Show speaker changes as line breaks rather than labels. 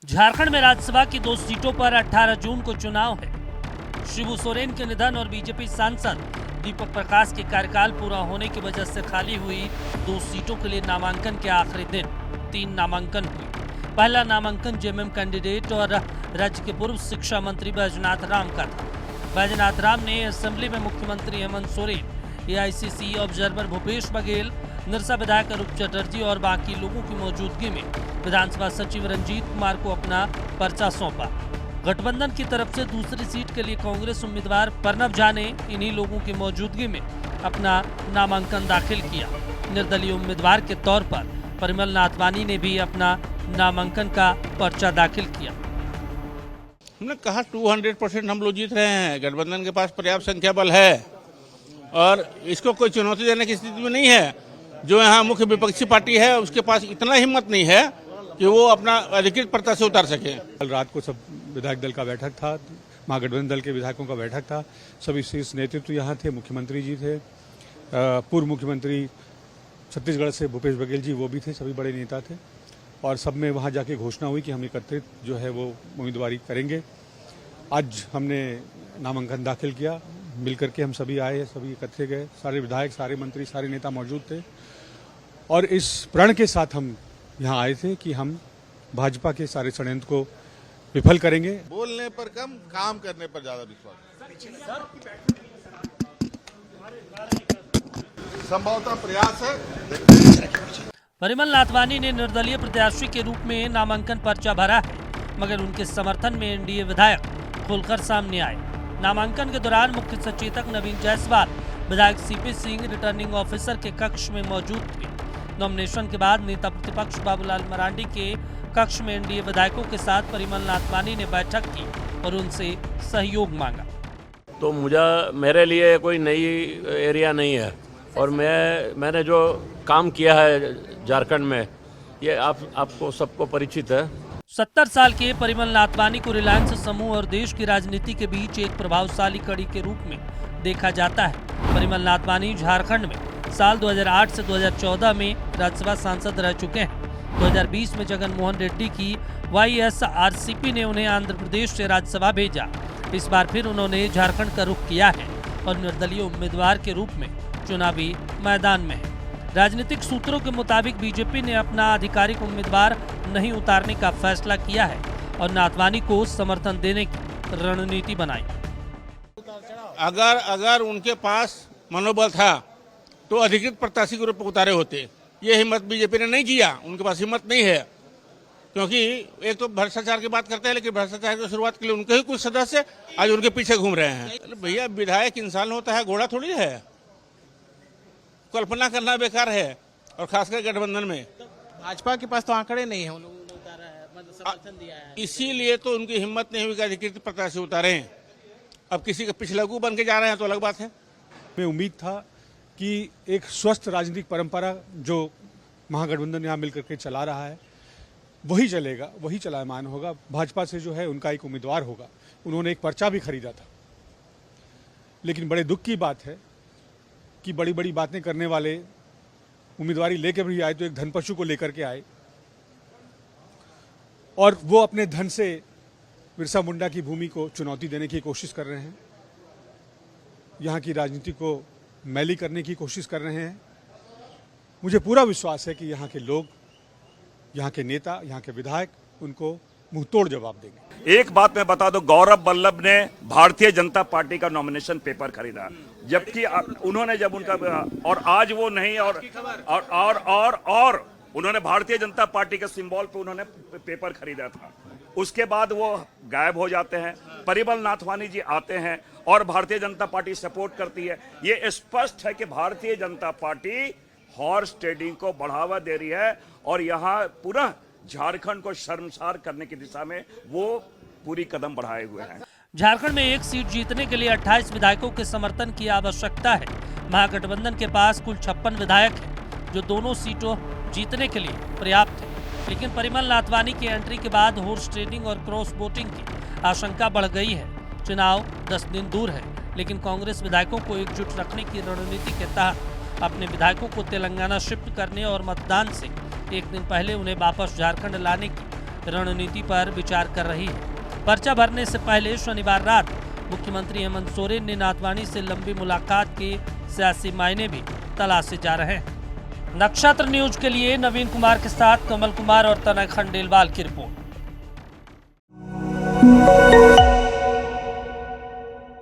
झारखंड में राज्यसभा की 2 सीटों पर 18 जून को चुनाव है। शिबू सोरेन के निधन और बीजेपी सांसद दीपक प्रकाश के कार्यकाल पूरा होने की वजह से खाली हुई 2 सीटों के लिए नामांकन के आखिरी दिन 3 नामांकन हुए। पहला नामांकन जेएमएम कैंडिडेट और राज्य के पूर्व शिक्षा मंत्री बैजनाथ राम का था। बैजनाथ राम ने असेंबली में मुख्यमंत्री हेमंत सोरेन, एआईसीसी ऑब्जर्वर भूपेश बघेल, निरसा विधायक अरूप चटर्जी और बाकी लोगों की मौजूदगी में विधानसभा सचिव रंजीत कुमार को अपना पर्चा सौंपा। गठबंधन की तरफ से दूसरी सीट के लिए कांग्रेस उम्मीदवार प्रणब झा ने इन्हीं लोगों की मौजूदगी में अपना नामांकन दाखिल किया। निर्दलीय उम्मीदवार के तौर पर परिमल नाथवानी ने भी अपना नामांकन का पर्चा दाखिल किया।
हमने कहा 200% हम लोग जीत रहे हैं। गठबंधन के पास पर्याप्त संख्या बल है और इसको कोई चुनौती देने की स्थिति में नहीं है। जो यहाँ मुख्य विपक्षी पार्टी है उसके पास इतना हिम्मत नहीं है कि वो अपना अधिकृत पर्चा से उतार सके।
कल रात को सब विधायक दल का बैठक था, महागठबंधन दल के विधायकों का बैठक था। सभी शीर्ष नेतृत्व यहाँ थे, मुख्यमंत्री जी थे, पूर्व मुख्यमंत्री छत्तीसगढ़ से भूपेश बघेल जी वो भी थे, सभी बड़े नेता थे और सब में वहाँ जाके घोषणा हुई कि हम एकत्रित जो है वो उम्मीदवारी करेंगे। आज हमने नामांकन दाखिल किया, मिल करके हम सभी आए, सभी इकट्ठे गए, सारे विधायक, सारे मंत्री, सारे नेता मौजूद थे और इस प्रण के साथ हम यहाँ आए थे कि हम भाजपा के सारे षड्यंत्र को विफल करेंगे।
बोलने पर कम, काम करने पर ज्यादा विश्वास। संभवतः प्रयास है।
परिमल नाथवानी ने निर्दलीय प्रत्याशी के रूप में नामांकन पर्चा भरा है, मगर उनके समर्थन में एनडीए विधायक खुलकर सामने आए। नामांकन के दौरान मुख्य सचेतक नवीन जायसवाल, विधायक सीपी सिंह रिटर्निंग ऑफिसर के कक्ष में मौजूद थे। नॉमिनेशन के बाद नेता प्रतिपक्ष बाबूलाल मरांडी के कक्ष में एनडीए विधायकों के साथ परिमल नाथवानी ने बैठक की और उनसे सहयोग मांगा।
तो मेरे लिए कोई नई एरिया नहीं है और मैंने जो काम किया है झारखंड में ये आपको सबको परिचित है।
70 साल के परिमल नाथवानी को रिलायंस समूह और देश की राजनीति के बीच एक प्रभावशाली कड़ी के रूप में देखा जाता है। परिमल नाथवानी झारखंड में साल 2008 से 2014 में राज्यसभा सांसद रह चुके हैं। 2020 में जगन मोहन रेड्डी की वाईएसआरसीपी ने उन्हें आंध्र प्रदेश से राज्यसभा भेजा। इस बार फिर उन्होंने झारखंड का रुख किया है और निर्दलीय उम्मीदवार के रूप में चुनावी मैदान में है। राजनीतिक सूत्रों के मुताबिक बीजेपी ने अपना आधिकारिक उम्मीदवार नहीं उतारने का फैसला किया है और नाथवानी को समर्थन देने की रणनीति बनाई।
अगर उनके पास मनोबल था तो अधिकृत प्रत्याशी के रूप में उतारे होते। ये हिम्मत बीजेपी ने नहीं किया, उनके पास हिम्मत नहीं है, क्योंकि एक तो भ्रष्टाचार की बात करते हैं, लेकिन भ्रष्टाचार की शुरुआत के लिए उनके ही कुछ सदस्य आज उनके पीछे घूम रहे हैं। भैया, विधायक इंसान होता है, घोड़ा थोड़ी है। कल्पना करना बेकार है और खासकर गठबंधन में
भाजपा के पास तो आंकड़े नहीं है, उन लोगों ने उतारा है, मतलब समर्थन दिया है।
इसीलिए तो उनकी हिम्मत नहीं हुई कि अधिकृत प्रत्याशी उतारे। अब किसी के पिछलगू बन के जा रहे हैं तो अलग बात है।
मैं उम्मीद था कि एक स्वस्थ राजनीतिक परंपरा जो महागठबंधन यहाँ मिलकर के चला रहा है वही चलेगा, वही चलायमान होगा। भाजपा से जो है उनका एक उम्मीदवार होगा। उन्होंने एक पर्चा भी खरीदा था, लेकिन बड़े दुख की बात है कि बड़ी बड़ी बातें करने वाले उम्मीदवारी लेकर भी आए तो एक धनपशु को लेकर के आए और वो अपने धन से बिरसा मुंडा की भूमि को चुनौती देने की कोशिश कर रहे हैं, यहाँ की राजनीति को मैली करने की कोशिश कर रहे हैं। मुझे पूरा विश्वास है कि यहाँ के लोग, यहाँ के नेता, यहाँ के विधायक उनको मुंहतोड़ जवाब देंगे।
एक बात मैं बता दूं, गौरव वल्लभ ने भारतीय जनता पार्टी का नॉमिनेशन पेपर खरीदा, जबकि उन्होंने जब उनका और आज वो नहीं और उन्होंने भारतीय जनता पार्टी के सिंबल पे उन्होंने पेपर खरीदा था। उसके बाद वो गायब हो जाते हैं। परिमल नाथवानी जी आते हैं और भारतीय जनता पार्टी सपोर्ट करती है। ये स्पष्ट है कि Bharatiya Janata party horse trading को बढ़ावा दे रही है और यहाँ पुनः झारखंड को शर्मसार करने की दिशा में वो पूरी कदम बढ़ाए हुए हैं।
झारखंड में एक सीट जीतने के लिए 28 विधायकों के समर्थन की आवश्यकता है। महागठबंधन के पास कुल 56 विधायक हैं, जो दोनों सीटों जीतने के लिए पर्याप्त है। लेकिन परिमल नाथवानी की एंट्री के बाद हॉर्स ट्रेडिंग और क्रॉस वोटिंग की आशंका बढ़ गई है। चुनाव 10 दिन दूर है, लेकिन कांग्रेस विधायकों को एकजुट रखने की रणनीति के तहत अपने विधायकों को तेलंगाना शिफ्ट करने और मतदान से एक दिन पहले उन्हें वापस झारखंड लाने की रणनीति पर विचार कर रही है। पर्चा भरने से पहले शनिवार रात मुख्यमंत्री हेमंत सोरेन ने नाथवानी से लंबी मुलाकात के सियासी मायने भी तलाशे जा रहे हैं। नक्षत्र न्यूज के लिए नवीन कुमार के साथ कमल कुमार और तनय खंडेलवाल की रिपोर्ट।